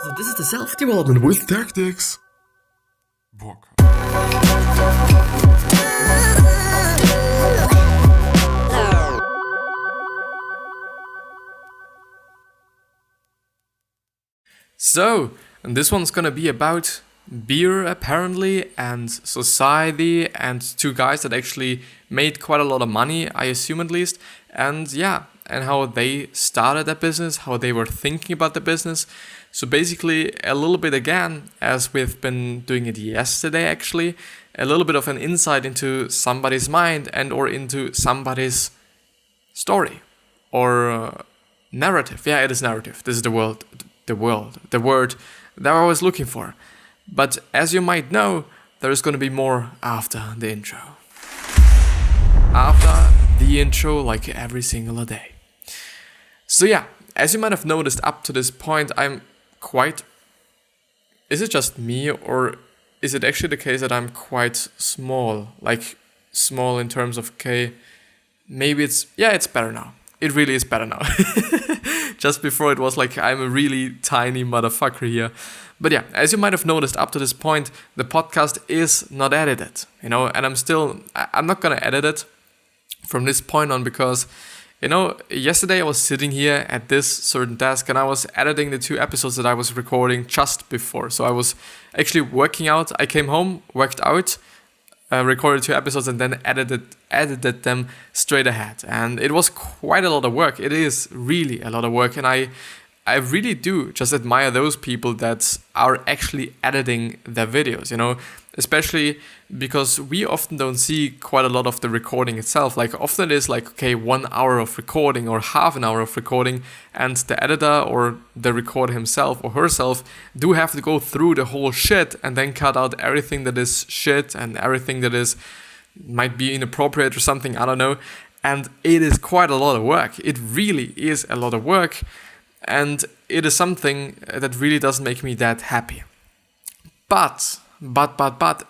So this is the self-development with tactics. Book. So, and this one's gonna be about beer apparently and society and two guys that actually made quite a lot of money, I assume at least, and yeah, and how they started that business, how they were thinking about the business. So basically a little bit again, as we've been doing it yesterday actually, a little bit of an insight into somebody's mind and or into somebody's story or narrative. Yeah, it is narrative. This is the word that I was looking for. But as you might know, there is going to be more after the intro. After the intro, like every single day. So yeah, as you might have noticed up to this point, I'm quite... Is it just me, or is it actually the case that I'm quite small? Like, small in terms of, okay, maybe it's better now. It really is better now. Just before it was like I'm a really tiny motherfucker here. But yeah, as you might have noticed up to this point, the podcast is not edited, and I'm not gonna edit it from this point on because, yesterday I was sitting here at this certain desk and I was editing the 2 episodes that I was recording just before. So I was actually working out. I came home, worked out, recorded 2 episodes and then edited them straight ahead. And it was quite a lot of work. It is really a lot of work. And I really do just admire those people that are actually editing their videos, especially because we often don't see quite a lot of the recording itself. Like often it is like, okay, 1 hour of recording or half an hour of recording, and the editor or the recorder himself or herself do have to go through the whole shit and then cut out everything that is shit and everything that is might be inappropriate or something, I don't know. And it is quite a lot of work. It really is a lot of work. And it is something that really doesn't make me that happy. But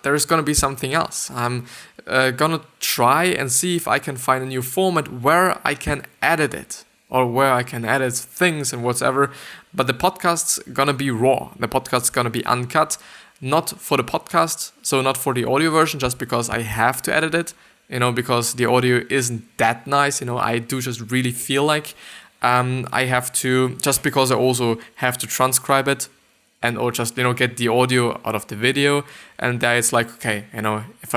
there is going to be something else. I'm going to try and see if I can find a new format where I can edit it or where I can edit things and whatever. But the podcast's going to be raw. The podcast's going to be uncut. Not for the podcast, so not for the audio version, just because I have to edit it, because the audio isn't that nice. I do just really feel like I have to, just because I also have to transcribe it and or just, get the audio out of the video. And there it's like, okay, if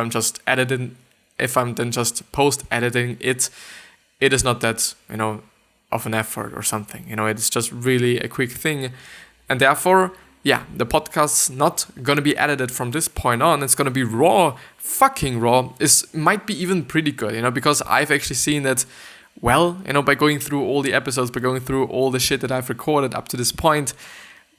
I'm then just post-editing it, it is not that, of an effort or something. It's just really a quick thing. And therefore, yeah, the podcast's not going to be edited from this point on. It's going to be raw, fucking raw. It might be even pretty good, because I've actually seen that, well, by going through all the episodes, by going through all the shit that I've recorded up to this point,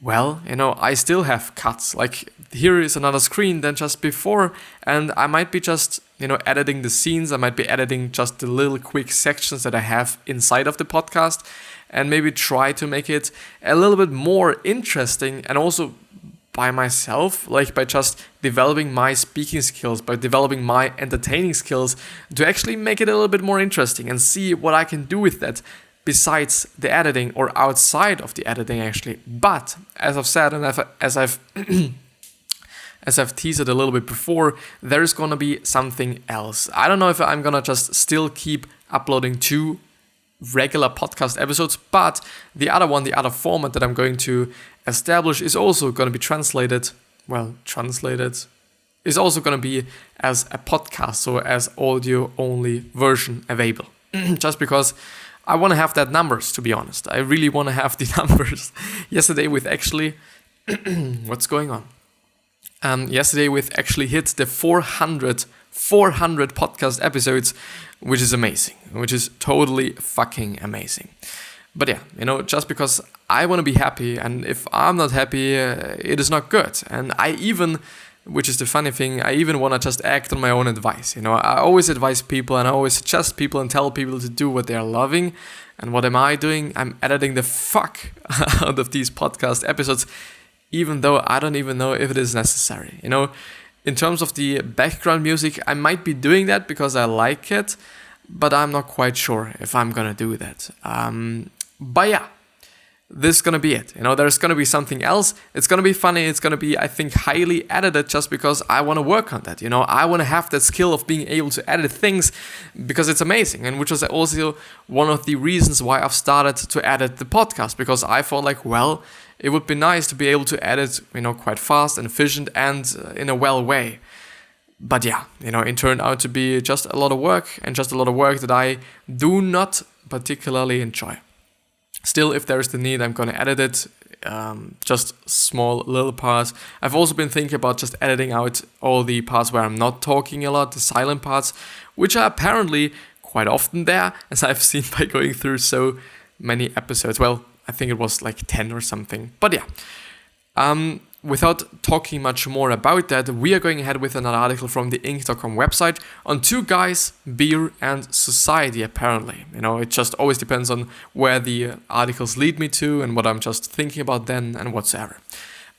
well, I still have cuts. Like, here is another screen than just before, and I might be just, editing the scenes. I might be editing just the little quick sections that I have inside of the podcast, and maybe try to make it a little bit more interesting, and also by myself, like by just developing my speaking skills, by developing my entertaining skills, to actually make it a little bit more interesting and see what I can do with that besides the editing or outside of the editing actually. But as I've said, and as I've teased it a little bit before, there is gonna be something else. I don't know if I'm gonna just still keep uploading 2 regular podcast episodes, but the other format that I'm going to establish is also going to be translated is also going to be as a podcast, so as audio only version available. Just because I want to have that numbers, to be honest. I really want to have the numbers. Yesterday with actually what's going on? Yesterday with actually hit the 400 podcast episodes, which is amazing, which is totally fucking amazing. But yeah, just because I want to be happy, and if I'm not happy, it is not good. And I even, which is the funny thing, I even want to just act on my own advice. I always advise people and I always suggest people and tell people to do what they're loving. And what am I doing? I'm editing the fuck out of these podcast episodes, even though I don't even know if it is necessary. In terms of the background music, I might be doing that because I like it, but I'm not quite sure if I'm gonna do that. But yeah, this is gonna be it. There's gonna be something else. It's gonna be funny. It's gonna be, I think, highly edited just because I want to work on that. I want to have that skill of being able to edit things because it's amazing. And which was also one of the reasons why I've started to edit the podcast, because I thought like, well, it would be nice to be able to edit, quite fast and efficient and in a well way. But yeah, it turned out to be just a lot of work, and just a lot of work that I do not particularly enjoy. Still, if there's the need, I'm gonna edit it, just small little parts. I've also been thinking about just editing out all the parts where I'm not talking a lot, the silent parts, which are apparently quite often there, as I've seen by going through so many episodes. Well, I think it was like 10 or something. But yeah, without talking much more about that, we are going ahead with another article from the Inc.com website on two guys, beer, and society, apparently. It just always depends on where the articles lead me to and what I'm just thinking about then and whatsoever.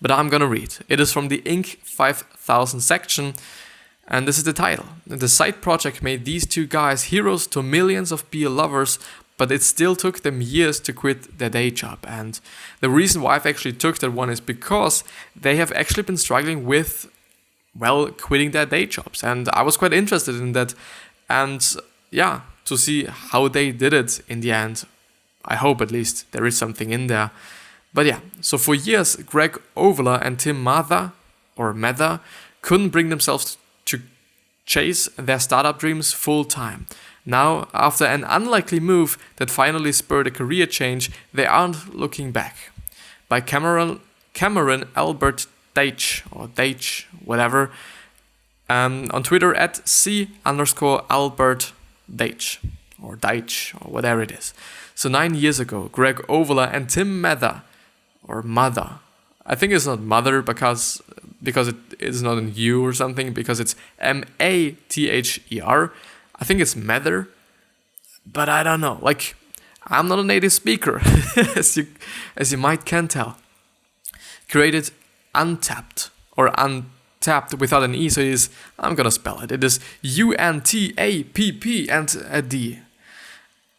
But I'm gonna read. It is from the Inc. 5000 section, and this is the title. The side project made these two guys heroes to millions of beer lovers, but it still took them years to quit their day job. And the reason why I've actually took that one is because they have actually been struggling with, well, quitting their day jobs. And I was quite interested in that. And yeah, to see how they did it in the end. I hope at least there is something in there. But yeah, so for years, Greg Overler and Tim Mather couldn't bring themselves to chase their startup dreams full time. Now, after an unlikely move that finally spurred a career change, they aren't looking back. By Cameron Albert Deitch, or Deitch, whatever, on Twitter at C_Albert Deitch, or Deitch, or whatever it is. So 9 years ago, Greg Overler and Tim Mather, or Mother, I think it's not Mother because it is not an U or something, because it's Mather. I think it's Mather, but I don't know. Like, I'm not a native speaker, as you might can tell. Created Untapped, or Untapped without an E, so it is, I'm gonna spell it. It is UNTAPP and a D.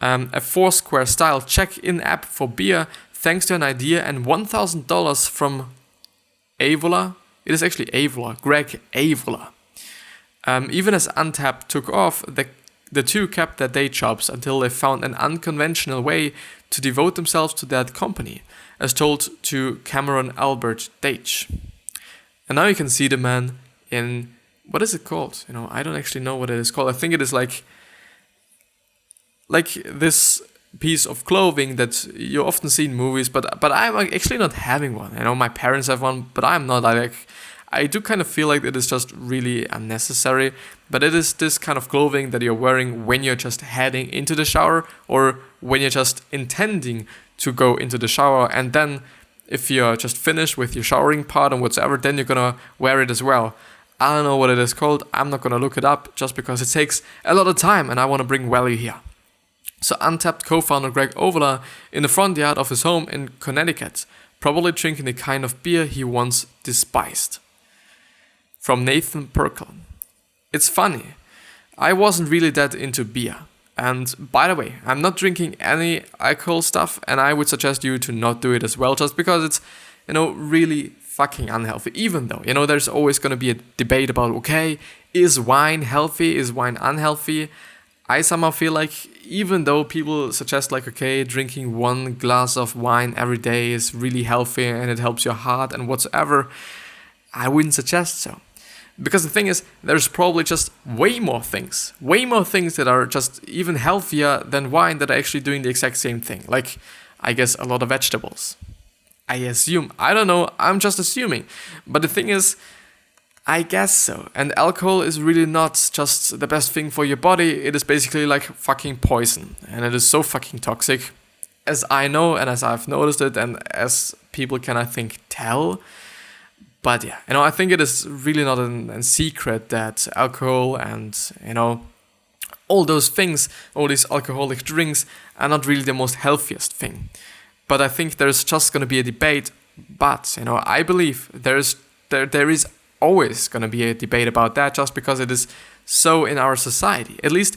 A Foursquare style check-in app for beer, thanks to an idea and $1,000 from Avola. It is actually Avola, Greg Avola. Even as Untapped took off, the two kept their day jobs until they found an unconventional way to devote themselves to that company, as told to Cameron Albert Deitch. And now you can see the man in, what is it called? I don't actually know what it is called. I think it is like this piece of clothing that you often see in movies, but I'm actually not having one. My parents have one, but I'm not. I do kind of feel like it is just really unnecessary, but it is this kind of clothing that you're wearing when you're just heading into the shower, or when you're just intending to go into the shower, and then if you're just finished with your showering part and whatsoever, then you're gonna wear it as well. I don't know what it is called. I'm not gonna look it up just because it takes a lot of time and I want to bring value here. So Untapped co-founder Greg Overler in the front yard of his home in Connecticut, probably drinking the kind of beer he once despised. From Nathan Perkel. It's funny, I wasn't really that into beer. And by the way, I'm not drinking any alcohol stuff, and I would suggest you to not do it as well, just because it's, really fucking unhealthy. Even though, there's always going to be a debate about, okay, is wine healthy? Is wine unhealthy? I somehow feel like even though people suggest like, okay, drinking 1 glass of wine every day is really healthy and it helps your heart and whatsoever, I wouldn't suggest so. Because the thing is, there's probably just way more things that are just even healthier than wine that are actually doing the exact same thing. Like, I guess a lot of vegetables. I assume. I don't know, I'm just assuming. But the thing is, I guess so. And alcohol is really not just the best thing for your body. It is basically like fucking poison. And it is so fucking toxic. As I know, and as I've noticed it, and as people can, I think, tell. But yeah, I think it is really not a secret that alcohol and, all those things, all these alcoholic drinks are not really the most healthiest thing. But I think there's just going to be a debate. But, I believe there is always going to be a debate about that, just because it is so in our society. At least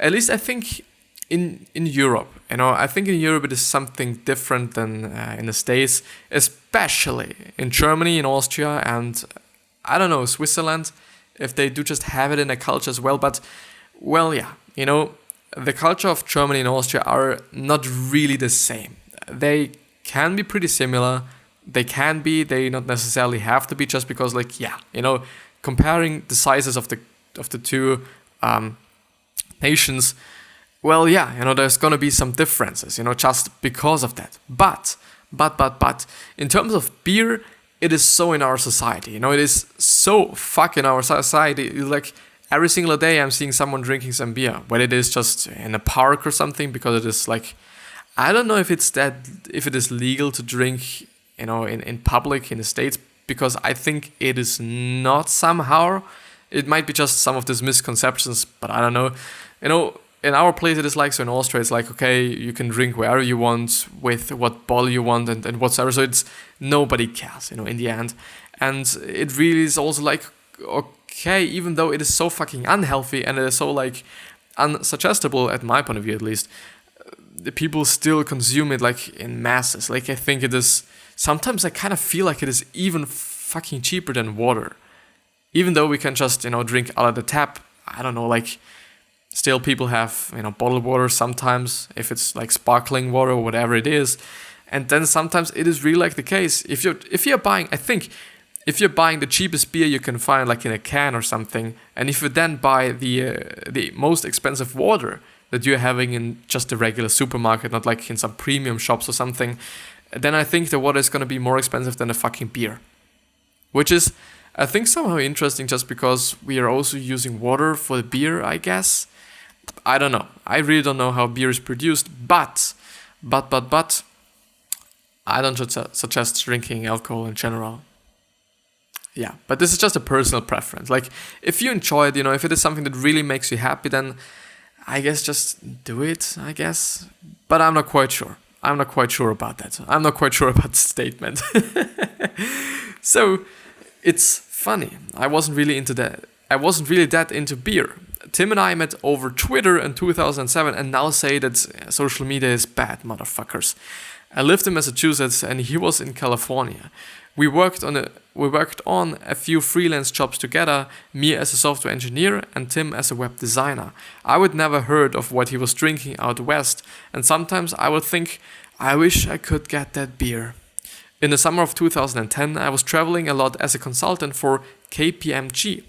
I think in Europe, I think in Europe it is something different than in the States, especially in Germany, in Austria, and I don't know, Switzerland, if they do just have it in their culture as well. But, well, yeah, the culture of Germany and Austria are not really the same. They can be pretty similar. They not necessarily have to be, just because, comparing the sizes of the two nations, well, yeah, there's gonna be some differences, just because of that. But, in terms of beer, it is so in our society, it is so fucking our society. Like, every single day I'm seeing someone drinking some beer, whether it is just in a park or something, because it is like, I don't know if it is legal to drink, in public in the States, because I think it is not somehow. It might be just some of these misconceptions, but I don't know. In our place it is like, so in Austria it's like, okay, you can drink wherever you want, with what bottle you want, and whatsoever. So it's, nobody cares, in the end. And it really is also like, okay, even though it is so fucking unhealthy and it is so like unsuggestible, at my point of view at least, the people still consume it like in masses. Like, I think it is, sometimes I kind of feel like it is even fucking cheaper than water. Even though we can just, drink out of the tap, I don't know, like, still people have, bottled water sometimes, if it's like sparkling water or whatever it is. And then sometimes it is really like the case. If you're buying, I think, if you're buying the cheapest beer you can find, like in a can or something, and if you then buy the most expensive water that you're having in just a regular supermarket, not like in some premium shops or something, then I think the water is going to be more expensive than the fucking beer. Which is, I think, somehow interesting, just because we are also using water for the beer, I guess. I don't know. I really don't know how beer is produced, but I don't suggest drinking alcohol in general. Yeah, but this is just a personal preference. Like, if you enjoy it, if it is something that really makes you happy, then I guess just do it, I guess. But I'm not quite sure. I'm not quite sure about that. I'm not quite sure about the statement. So, it's funny. I wasn't really that into beer. Tim and I met over Twitter in 2007 and now say that social media is bad, motherfuckers. I lived in Massachusetts and he was in California. We worked on a few freelance jobs together, me as a software engineer and Tim as a web designer. I would never heard of what he was drinking out west, and sometimes I would think, I wish I could get that beer. In the summer of 2010, I was traveling a lot as a consultant for KPMG.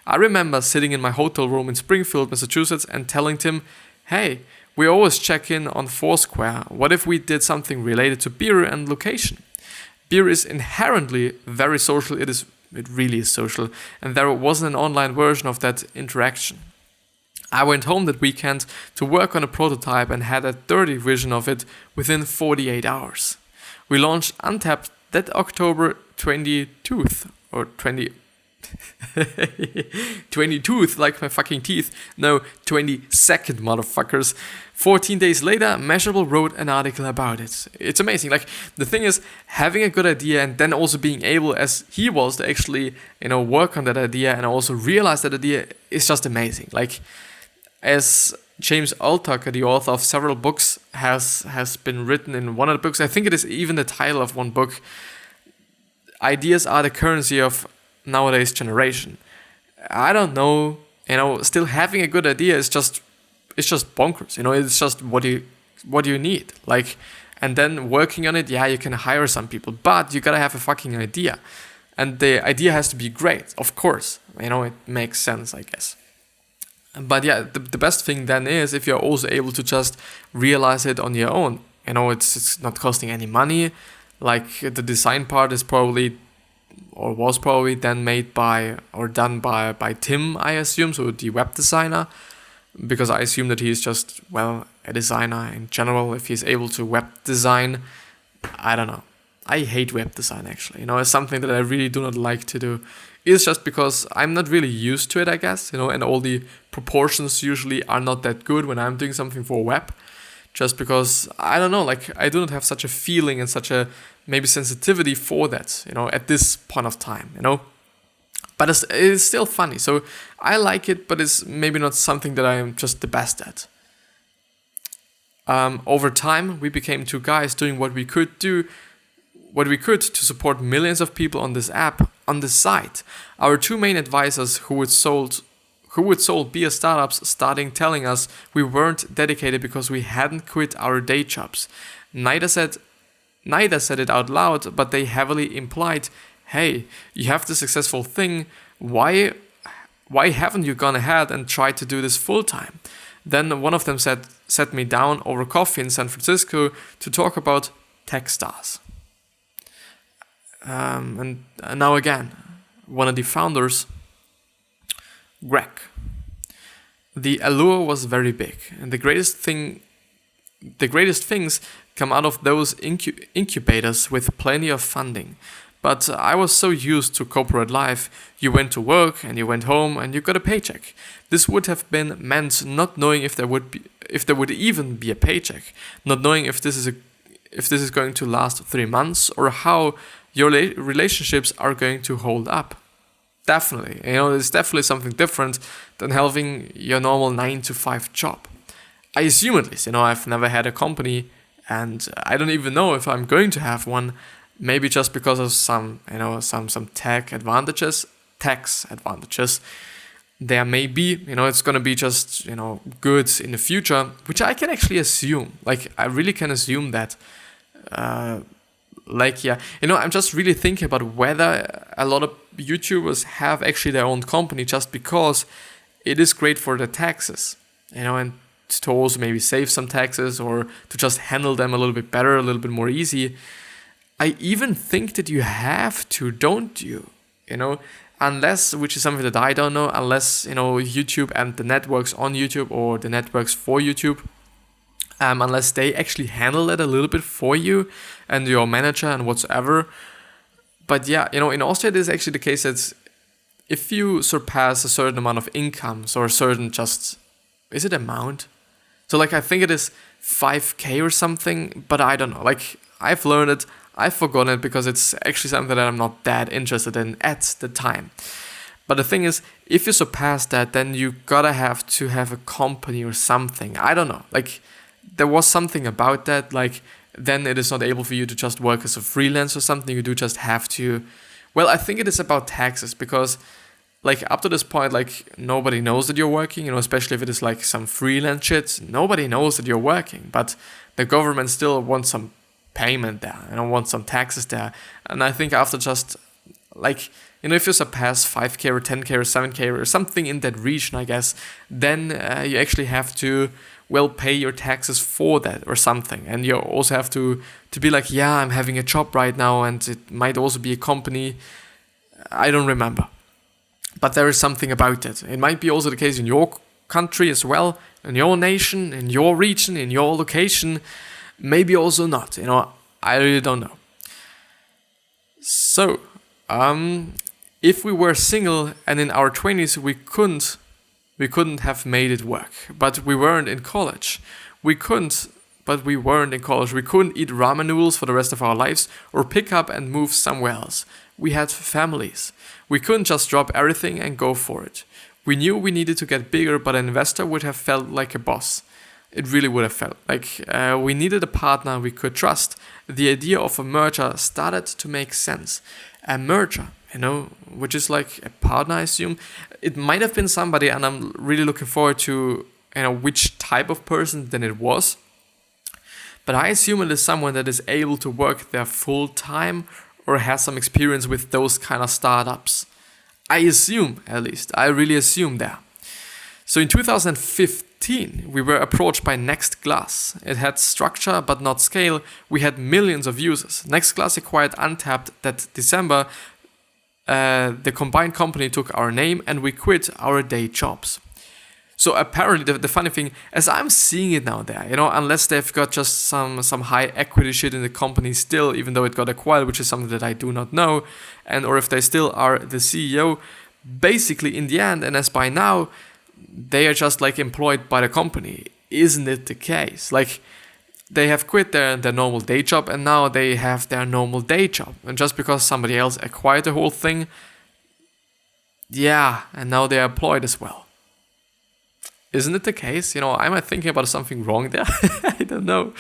I remember sitting in my hotel room in Springfield, Massachusetts, and telling Tim, hey, we always check in on Foursquare. What if we did something related to beer and location? Beer is inherently very social. It really is social, and there wasn't an online version of that interaction. I went home that weekend to work on a prototype and had a dirty version of it within 48 hours. We launched Untapped that October 22nd, or 22th, like my fucking teeth. No, 22nd, motherfuckers. 14 days later, Measurable wrote an article about it. It's amazing. Like, the thing is, having a good idea and then also being able, as he was, to actually, work on that idea and also realize that idea is just amazing. Like, as James Altucher, the author of several books, has been written in one of the books, I think it is even the title of one book, ideas are the currency of nowadays generation. I don't know, still having a good idea is just, it's just bonkers, it's just what you need. Like, and then working on it, yeah, you can hire some people, but you gotta have a fucking idea. And the idea has to be great, of course. It makes sense, I guess. But yeah, the best thing then is if you're also able to just realize it on your own. It's not costing any money. Like, the design part is probably, or was probably then made by, or done by Tim, I assume, so the web designer. Because I assume that he's just, well, a designer in general. If he's able to web design, I don't know. I hate web design, actually. It's something that I really do not like to do. It's just because I'm not really used to it, I guess. And all the proportions usually are not that good when I'm doing something for web. Just because, I don't know, like, I do not have such a feeling and such a, maybe, sensitivity for that, at this point of time, But it's still funny, so I like it, but it's maybe not something that I am just the best at. Over time, we became two guys doing what we could to support millions of people on this app, on this site. Our two main advisors who would sold beer startups starting telling us we weren't dedicated because we hadn't quit our day jobs. Neither said it out loud, but they heavily implied, hey, you have this successful thing, why haven't you gone ahead and tried to do this full time? Then one of them sat me down over coffee in San Francisco to talk about Techstars. And now again, one of the founders, Greg. The allure was very big, and the greatest things come out of those incubators with plenty of funding. But I was so used to corporate life, you went to work and you went home and you got a paycheck. This would have been meant not knowing if there would even be a paycheck, not knowing if this is going to last 3 months or how your relationships are going to hold up. Definitely, it's definitely something different than having your normal 9-to-5 job. I assume at least, I've never had a company and I don't even know if I'm going to have one. Maybe just because of some tax advantages. There may be, it's going to be just, good in the future, which I can actually assume. Like, I really can assume that. I'm just really thinking about whether a lot of YouTubers have actually their own company just because it is great for the taxes, and to also maybe save some taxes or to just handle them a little bit better, a little bit more easy. I even think that you have to, don't you? Unless, which is something that I don't know, unless, YouTube and the networks on YouTube or the networks for YouTube, unless they actually handle it a little bit for you and your manager and whatsoever. But yeah, in Austria, it is actually the case that if you surpass a certain amount of incomes or a certain is it amount? So I think it is 5K or something, but I don't know. I've learned it. I've forgotten it because it's actually something that I'm not that interested in at the time. But the thing is, if you surpass that, then you gotta have to have a company or something. I don't know. There was something about that. Then it is not able for you to just work as a freelance or something. You do just have to. Well, I think it is about taxes because, up to this point, nobody knows that you're working. Especially if it is some freelance shit. Nobody knows that you're working, but the government still wants some payment there, want some taxes there. And I think after just if you surpass 5K or 10K or 7K or something in that region, I guess, then you actually have to pay your taxes for that or something. And you also have to be I'm having a job right now, and it might also be a company. I don't remember, but there is something about it. It might be also the case in your country as well, in your nation, in your region, in your location. Maybe also not, I really don't know. So, if we were single and in our 20s, we couldn't have made it work. But we weren't in college. We couldn't eat ramen noodles for the rest of our lives or pick up and move somewhere else. We had families. We couldn't just drop everything and go for it. We knew we needed to get bigger, but an investor would have felt like a boss. It really would have felt we needed a partner we could trust. The idea of a merger started to make sense. A merger, which is a partner, I assume. It might have been somebody, and I'm really looking forward to, which type of person then it was. But I assume it is someone that is able to work there full time or has some experience with those kind of startups. I assume, at least. I really assume that. So in 2015, we were approached by Nextglass. It had structure but not scale. We had millions of users. Nextglass acquired Untapped that December. The combined company took our name and we quit our day jobs. So apparently the funny thing, as I'm seeing it now there, unless they've got just some high equity shit in the company still, even though it got acquired, which is something that I do not know, or if they still are the CEO, basically in the end, and as by now, they are just employed by the company. Isn't it the case? They have quit their normal day job and now they have their normal day job. And just because somebody else acquired the whole thing, and now they're employed as well. Isn't it the case? Am I thinking about something wrong there? I don't know.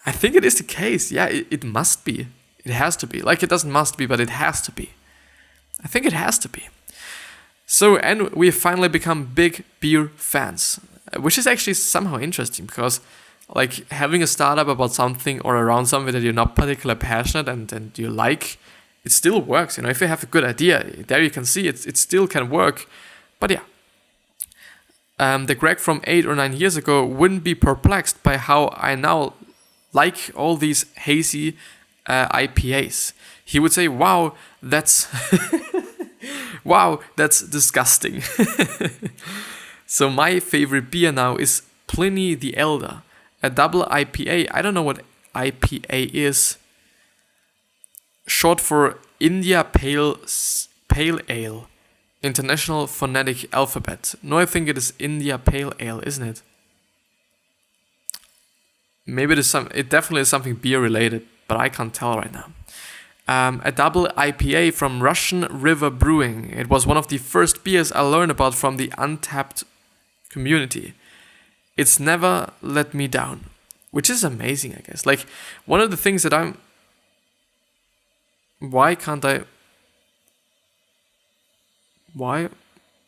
I think it is the case. Yeah, it must be. It has to be. Like, it doesn't must be, but it has to be. I think it has to be. So, and we've finally become big beer fans, which is actually somehow interesting because, like, having a startup about something or around something that you're not particularly passionate and you like, it still works. If you have a good idea, there you can see it still can work. But yeah. The Greg from 8 or 9 years ago wouldn't be perplexed by how I now like all these hazy IPAs. He would say, wow, that's wow, that's disgusting. So my favorite beer now is Pliny the Elder, a double IPA. I don't know what IPA is. Short for India Pale Ale. International Phonetic Alphabet. No, I think it is India Pale Ale, isn't it? Maybe it definitely is something beer related, but I can't tell right now. A double IPA from Russian River Brewing. It was one of the first beers I learned about from the Untapped community. It's never let me down, which is amazing, I guess. Like, one of the things that why can't I... Why?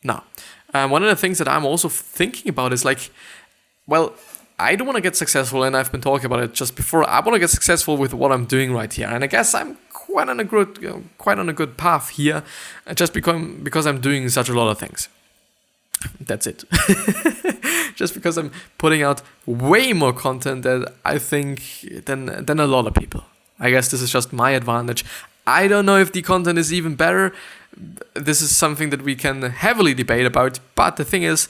No. One of the things that I'm also thinking about is like, well, I don't want to get successful, and I've been talking about it just before. I want to get successful with what I'm doing right here, and I guess I'm quite on a good path here, just because I'm doing such a lot of things. That's it. Just because I'm putting out way more content than I think than a lot of people. I guess this is just my advantage. I don't know if the content is even better. This is something that we can heavily debate about. But the thing is,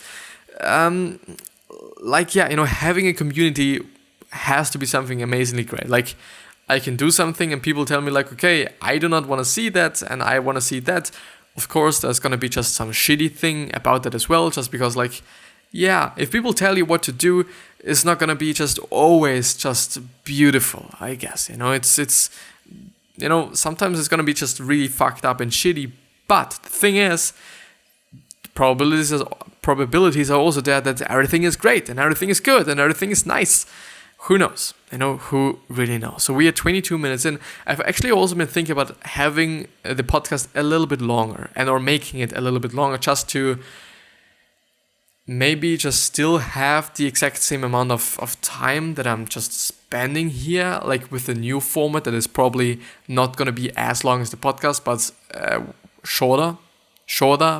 having a community has to be something amazingly great. Like, I can do something and people tell me like, okay, I do not want to see that and I want to see that. Of course, there's going to be just some shitty thing about that as well, just because like, yeah, if people tell you what to do, it's not going to be just always just beautiful, I guess. It's sometimes it's going to be just really fucked up and shitty. But the thing is, probabilities are also there that everything is great and everything is good and everything is nice. Who knows? Who really knows? So we are 22 minutes in. I've actually also been thinking about having the podcast a little bit longer or making it a little bit longer, just to maybe just still have the exact same amount of time that I'm just spending here, like with the new format that is probably not going to be as long as the podcast, but shorter,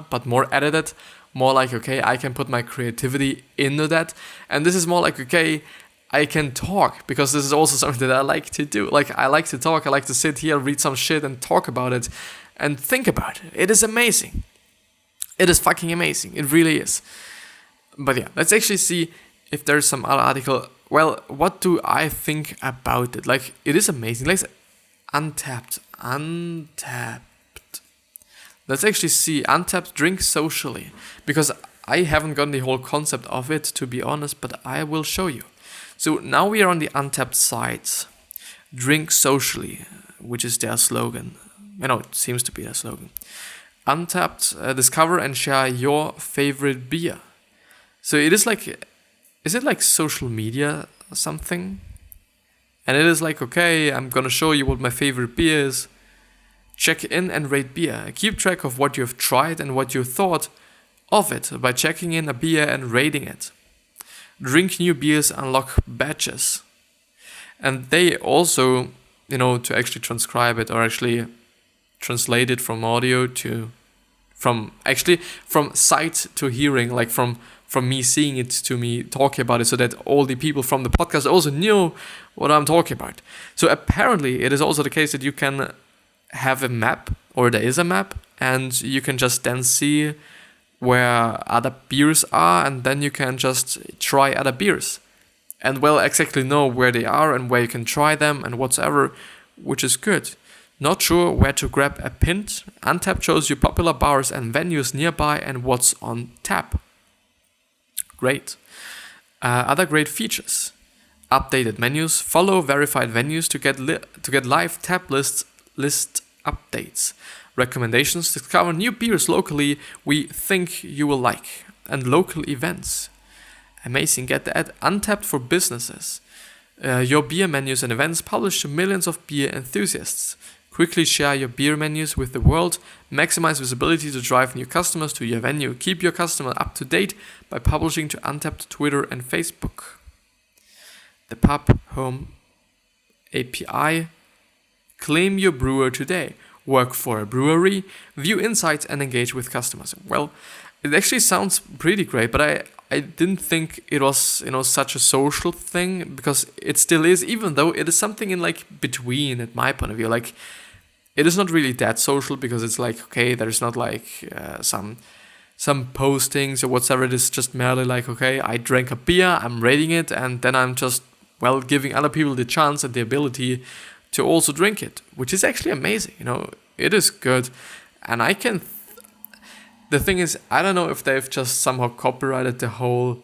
but more edited, more like, okay, I can put my creativity into that. And this is more like, okay, I can talk, because this is also something that I like to do. Like, I like to talk, I like to sit here, read some shit and talk about it and think about it. It is amazing. It is fucking amazing. It really is. But yeah, let's actually see if there's some other article. Well, what do I think about it? Like, it is amazing. Let's Untapped. Let's actually see Untapped drink socially, because I haven't gotten the whole concept of it, to be honest, but I will show you. So now we are on the Untapped site. Drink socially, which is their slogan. It seems to be their slogan. Untapped, discover and share your favorite beer. So it is like, is it like social media or something? And it is like, okay, I'm gonna show you what my favorite beer is. Check in and rate beer. Keep track of what you've tried and what you thought of it by checking in a beer and rating it. Drink new beers, unlock badges. And they also, to actually transcribe it or actually translate it from audio from sight to hearing, like from me seeing it to me talking about it, so that all the people from the podcast also knew what I'm talking about. So apparently it is also the case that you can have a map, or there is a map, and you can just then see where other beers are, and then you can just try other beers and exactly know where they are and where you can try them and whatsoever, which is good. Not sure where to grab a pint? Untapped shows you popular bars and venues nearby and what's on tap. Great. Other great features: updated menus. Follow verified venues to get live tap list updates. Recommendations: discover new beers locally we think you will like, and local events. Amazing. Get the ad Untapped for businesses. Your beer menus and events published to millions of beer enthusiasts. Quickly share your beer menus with the world. Maximize visibility to drive new customers to your venue. Keep your customer up to date by publishing to Untapped Twitter and Facebook. The Pub Home API. Claim your brewer today. Work for a brewery. View insights and engage with customers. Well, it actually sounds pretty great, but I didn't think it was, such a social thing, because it still is, even though it is something in like between, at my point of view. Like, it is not really that social, because it's like, okay, there's not like some postings or whatever. It is just merely like, okay, I drank a beer, I'm rating it, and then I'm just, giving other people the chance and the ability to also drink it, which is actually amazing. It is good, and I can. The thing is, I don't know if they've just somehow copyrighted the whole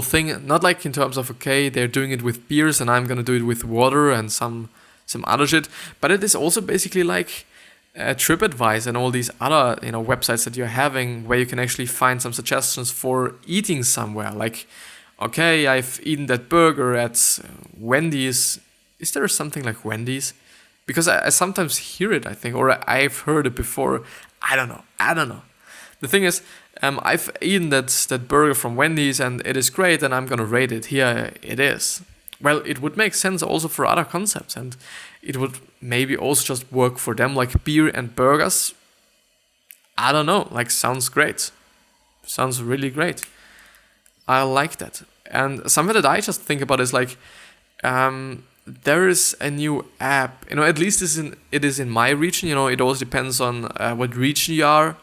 thing. Not like in terms of, okay, they're doing it with beers and I'm gonna do it with water and some other shit. But it is also basically like TripAdvisor and all these other websites that you're having, where you can actually find some suggestions for eating somewhere. Like, okay, I've eaten that burger at Wendy's. Is there something like Wendy's? Because I sometimes hear it, I think, or I've heard it before. I don't know. The thing is, I've eaten that burger from Wendy's and it is great, and I'm gonna rate it. Here it is. Well, it would make sense also for other concepts, and it would maybe also just work for them, like beer and burgers. I don't know, like, sounds great. Sounds really great. I like that. And something that I just think about is like, there is a new app, at least it is in my region. It also depends on what region you are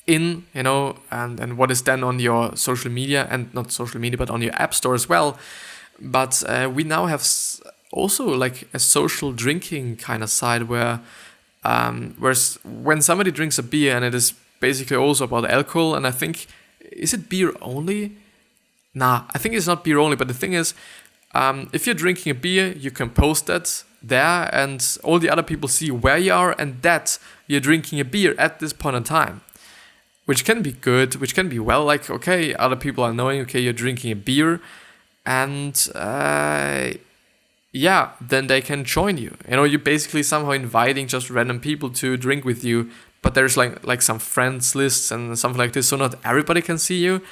in, and what is then on your social media, and not social media, but on your app store as well. But we now have also like a social drinking kind of side where when somebody drinks a beer, and it is basically also about alcohol, and I think, is it beer only? Nah, I think it's not beer only, but the thing is, if you're drinking a beer, you can post that there, and all the other people see where you are and that you're drinking a beer at this point in time, which can be good, which can be like, okay, other people are knowing, okay, you're drinking a beer, and then they can join you. You're basically somehow inviting just random people to drink with you, but there's like some friends lists and something like this, so not everybody can see you.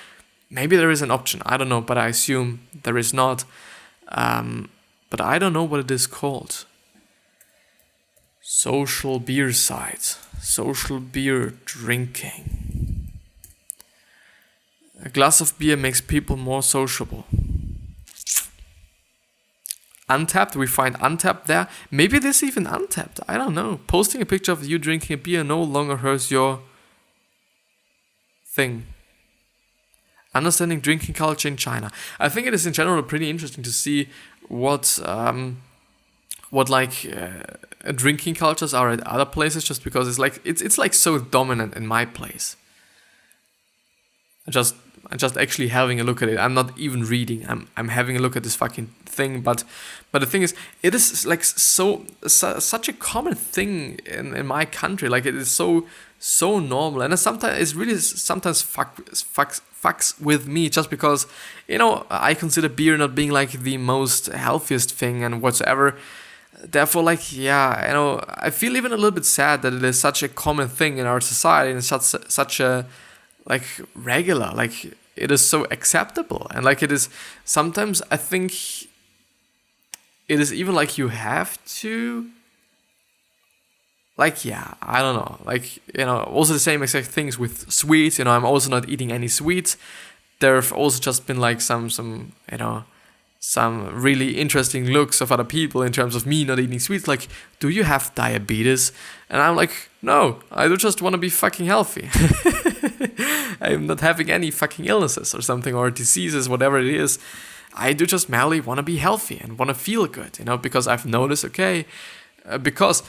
Maybe there is an option, I don't know, but I assume there is not. But I don't know what it is called. Social beer site. Social beer drinking. A glass of beer makes people more sociable. Untapped, we find Untapped there. Maybe there's even Untapped, I don't know. Posting a picture of you drinking a beer no longer hurts your thing. Understanding drinking culture in China. I think it is in general pretty interesting to see what drinking cultures are at other places, just because it's like so dominant in my place. I'm just actually having a look at it. I'm not even reading. I'm having a look at this fucking thing. But the thing is, it is like such a common thing in my country. Like, it is so normal, and it's really sometimes fucks with me, just because I consider beer not being like the most healthiest thing and whatsoever. Therefore, like, I feel even a little bit sad that it is such a common thing in our society, and such a like regular, like, it is so acceptable, and like, it is sometimes, I think it is even like you have to, like, I don't know, like, also the same exact things with sweets. I'm also not eating any sweets. There have also just been like some really interesting looks of other people in terms of me not eating sweets. Like, do you have diabetes? And I'm like, no, I do just want to be fucking healthy. I'm not having any fucking illnesses or something, or diseases, whatever it is. I do just merely want to be healthy and want to feel good, because I've noticed, because,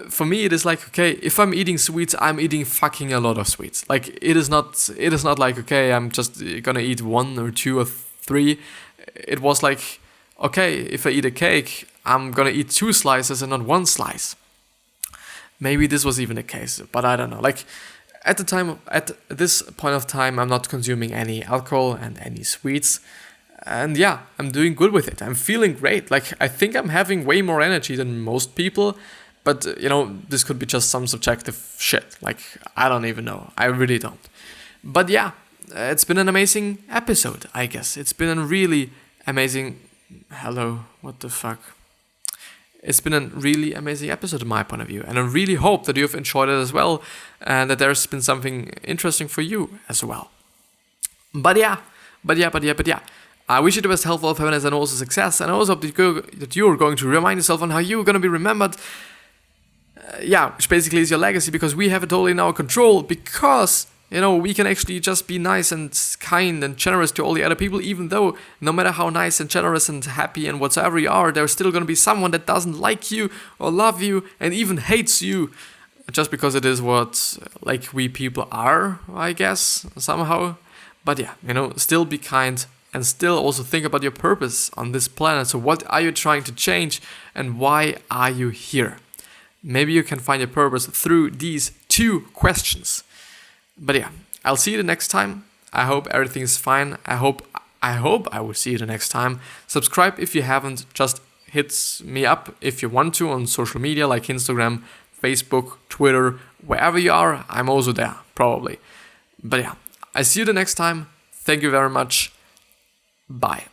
for me it is like, okay, if I'm eating sweets, I'm eating fucking a lot of sweets. Like, it is not like, okay, I'm just gonna eat 1 or 2 or 3. It was like, okay, if I eat a cake, I'm gonna eat 2 slices and not 1 slice. Maybe this was even the case, but I don't know. Like, At this point of time, I'm not consuming any alcohol and any sweets. And yeah, I'm doing good with it. I'm feeling great. Like, I think I'm having way more energy than most people. But, this could be just some subjective shit. Like, I don't even know. I really don't. But yeah, it's been an amazing episode, I guess. It's been a really amazing... Hello, what the fuck? It's been a really amazing episode in my point of view. And I really hope that you've enjoyed it as well. And that there's been something interesting for you as well. But yeah. I wish you the best health, wealth, happiness, and also success. And I also hope that you're going to remind yourself on how you're going to be remembered. Which basically is your legacy, because we have it totally in our control. Because, we can actually just be nice and kind and generous to all the other people, even though no matter how nice and generous and happy and whatsoever you are, there's still going to be someone that doesn't like you or love you and even hates you. Just because it is what, we people are, I guess, somehow. But yeah, still be kind. And still also think about your purpose on this planet. So what are you trying to change and why are you here? Maybe you can find your purpose through these 2 questions. But yeah, I'll see you the next time. I hope everything is fine. I hope I will see you the next time. Subscribe if you haven't. Just hit me up if you want to on social media like Instagram, Facebook, Twitter, wherever you are. I'm also there, probably. But yeah, I see you the next time. Thank you very much. Bye.